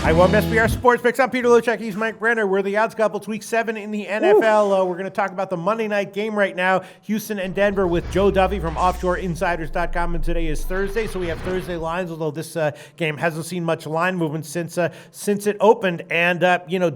Hi, welcome to SBR Sports Picks. I'm Peter Luchek. He's Mike Brenner. We're the odds couple. It's week 7 in the NFL. We're going to talk about the Monday night game right now, Houston and Denver, with Joe Duffy from OffshoreInsiders.com. And today is Thursday, so we have Thursday lines, although this game hasn't seen much line movement since it opened. And,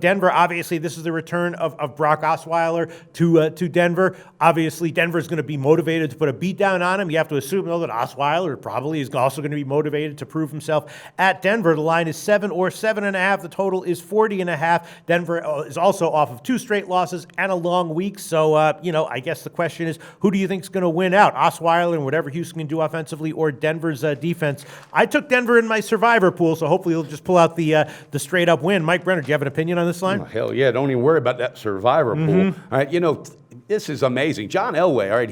Denver, obviously, this is the return of Brock Osweiler to Denver. Obviously, Denver is going to be motivated to put a beat down on him. You have to assume, though, that Osweiler probably is also going to be motivated to prove himself at Denver. The line is 7 or 7.5. The total is 40.5. Denver is also off of 2 straight losses and a long week. So, I guess the question is, who do you think is going to win out? Osweiler and whatever Houston can do offensively, or Denver's defense? I took Denver in my survivor pool, so hopefully he'll just pull out the straight up win. Mike Brenner, do you have an opinion on this line? Oh, hell yeah. Don't even worry about that survivor pool. All right, this is amazing. John Elway, all right,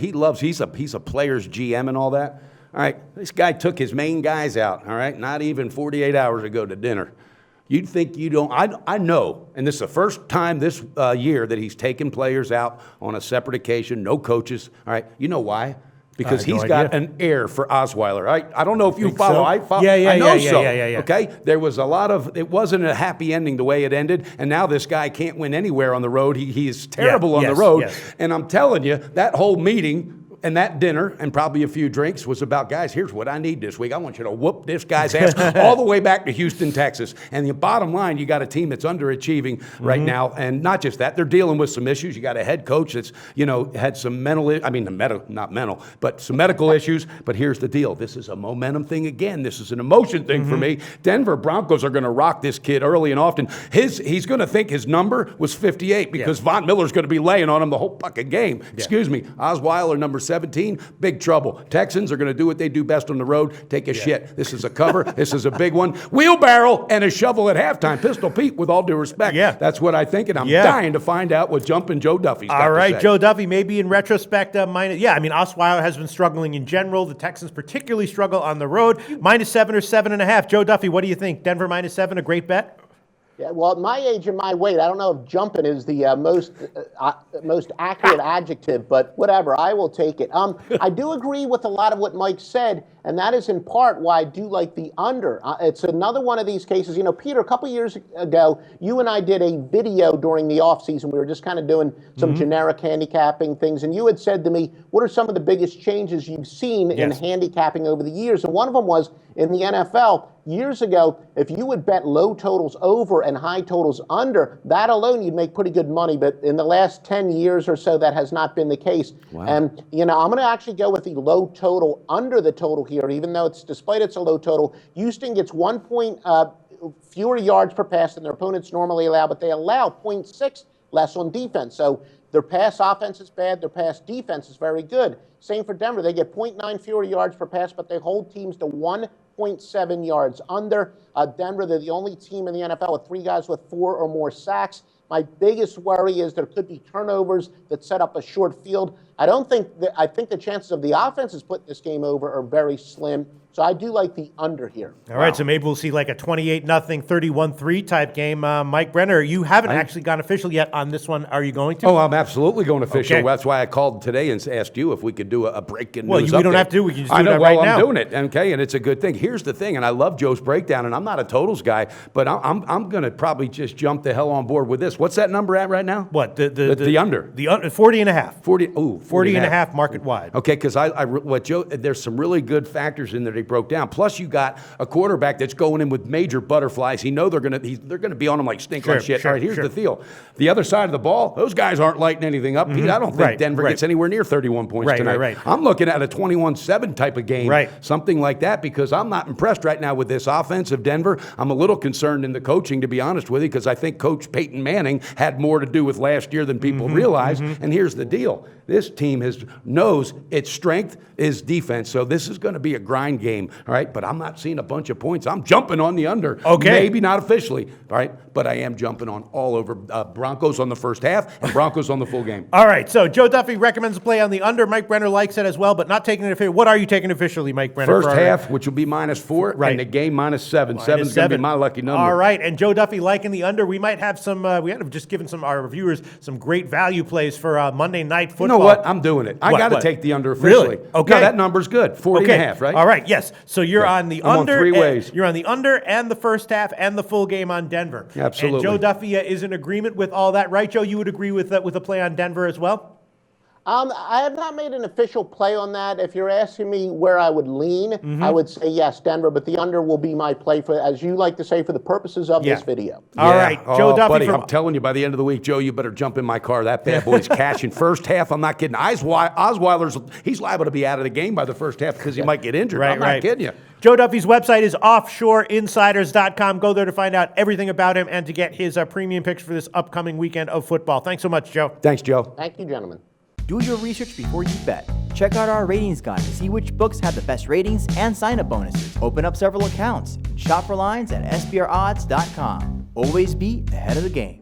he's a player's GM and all that. All right, this guy took his main guys out, all right, not even 48 hours ago to dinner. You'd think you don't. I know, and this is the first time this year that he's taken players out on a separate occasion, no coaches. All right, you know why? Because he's got an air for Osweiler. I don't know if you follow. So? I follow. Yeah, I know so. Yeah. Okay, there was a lot of. It wasn't a happy ending the way it ended, and now this guy can't win anywhere on the road. He is terrible on the road, and I'm telling you, that whole meeting and that dinner and probably a few drinks was about, guys, here's what I need this week. I want you to whoop this guy's ass all the way back to Houston, Texas. And the bottom line, you got a team that's underachieving right now. And not just that, they're dealing with some issues. You got a head coach that's, had some some medical issues. But here's the deal. This is a momentum thing again. This is an emotion thing for me. Denver Broncos are going to rock this kid early and often. He's going to think his number was 58 because Von Miller's going to be laying on him the whole fucking game. Excuse me. Osweiler, number 17, big trouble. Texans are going to do what they do best on the road, take a shit. This is a cover. This is a big one. Wheelbarrow and a shovel at halftime. Pistol Pete, with all due respect. Yeah. That's what I think, and I'm dying to find out what Jumpin' Joe Duffy's got all right, to say. Joe Duffy, maybe in retrospect, Osweiler has been struggling in general. The Texans particularly struggle on the road. -7 or 7.5. Joe Duffy, what do you think? Denver -7, a great bet? Yeah, well, at my age and my weight, I don't know if jumping is the most accurate adjective, but whatever, I will take it. I do agree with a lot of what Mike said, and that is in part why I do like the under. It's another one of these cases. Peter, a couple years ago, you and I did a video during the offseason. We were just kind of doing some generic handicapping things, and you had said to me, what are some of the biggest changes you've seen in handicapping over the years? And one of them was in the NFL. Years ago, if you would bet low totals over and high totals under, that alone you'd make pretty good money. But in the last 10 years or so, that has not been the case. Wow. And, I'm going to actually go with the low total under the total here, even though despite it's a low total. Houston gets 1 point fewer yards per pass than their opponents normally allow, but they allow 0.6 less on defense. So their pass offense is bad, their pass defense is very good. Same for Denver. They get 0.9 fewer yards per pass, but they hold teams to 1.7 yards under. Denver, they're the only team in the NFL with 3 guys with 4 or more sacks. My biggest worry is there could be turnovers that set up a short field. I think the chances of the offenses putting this game over are very slim. So I do like the under here. All right, so maybe we'll see like a 28-0, 31-3 type game. Mike Brenner, you haven't actually gone official yet on this one. Are you going to? Oh, I'm absolutely going official. Okay. That's why I called today and asked you if we could do a breaking news update. We don't have to. We can just do that right now. I'm doing it, okay, and it's a good thing. Here's the thing, and I love Joe's breakdown, and I'm not a totals guy, but I'm going to probably just jump the hell on board with this. What's that number at right now? What? The under. The 40.5. 40.5 market wide. Okay, because there's some really good factors in there they broke down. Plus, you got a quarterback that's going in with major butterflies. They're going to be on him like stink on shit. All right, here's the deal. The other side of the ball, those guys aren't lighting anything up. Pete, I don't think Denver gets anywhere near 31 points tonight. Right. I'm looking at a 21-7 type of game, something like that, because I'm not impressed right now with this offense of Denver. I'm a little concerned in the coaching, to be honest with you, because I think Coach Peyton Manning had more to do with last year than people realize. And here's the deal. This team knows its strength is defense, so this is going to be a grind game, all right? But I'm not seeing a bunch of points. I'm jumping on the under. Okay. Maybe not officially, all right? But I am jumping on all over Broncos on the first half and Broncos on the full game. All right, so Joe Duffy recommends a play on the under. Mike Brenner likes it as well, but not taking it officially. What are you taking officially, Mike Brenner? First half, which will be -4, and the game -7. Seven's going to be my lucky number. All right, and Joe Duffy liking the under. We might have some, we had just given our viewers some great value plays for Monday Night Football. You know what? what? I'm doing it. I What, got to what? take the under officially. Really? Okay. No, that number's good. 40 and a half, right? All right. Yes. So you're on the I'm on under. three ways. You're on the under and the first half and the full game on Denver. Absolutely. And Joe Duffy is in agreement with all that, right, Joe? You would agree with a play on Denver as well? I have not made an official play on that. If you're asking me where I would lean, I would say yes, Denver, but the under will be my play for, as you like to say, for the purposes of this video. All right, Joe Duffy buddy, from. I'm telling you, by the end of the week, Joe, you better jump in my car. That bad boy's cashing. First half, I'm not kidding. Osweiler's, he's liable to be out of the game by the first half because he might get injured. Right, I'm not kidding you. Joe Duffy's website is offshoreinsiders.com. Go there to find out everything about him and to get his premium picks for this upcoming weekend of football. Thanks so much, Joe. Thanks, Joe. Thank you, gentlemen. Do your research before you bet. Check out our ratings guide to see which books have the best ratings and sign-up bonuses. Open up several accounts and shop for lines at sbrodds.com. Always be ahead of the game.